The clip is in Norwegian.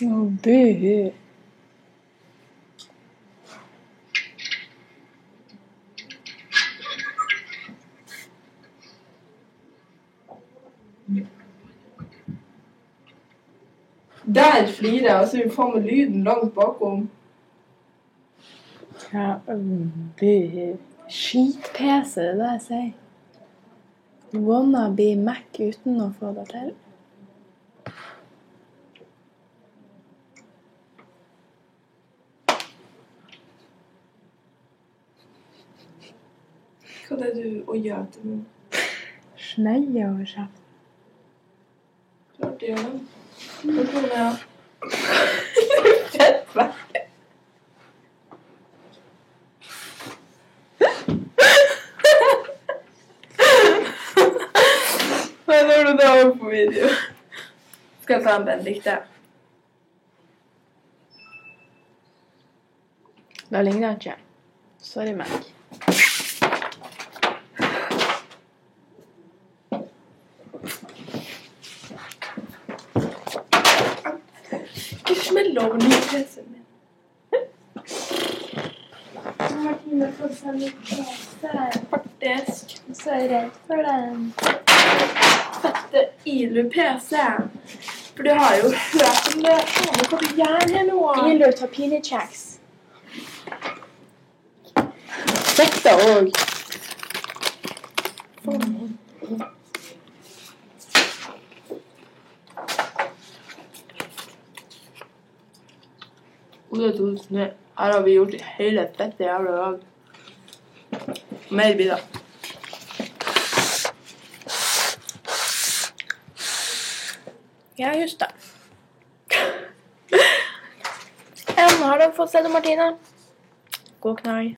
Åh, buhu. Der flirer jeg, og så er vi faen med lyden langt bakom. Ja, buhu. Skit-PC, det er det jeg sier. Wannabe Mac uten å få det til. Hva er det du gjør etter nå? Sneie over kjeft. Klart det gjør det. Hva tror jeg? Fett vekk. Hva gjør du da på video? Skal jeg ta en Benedikte? Da ligner jeg ikke. Sorry, Mac. Ikke smell over nye PC-en min. Martine har fått seg litt PC, faktisk. Så er jeg redd for den. Fette Ilu PC. For du har jo hørt om det. Faen, hva du gjør her nå? Ilu tar pinechecks. Dette også. Ole 2000, her har vi gjort hele fette jævla dag. Mer blir det. Ja, just det. Har du fått se det, Martine? God knall.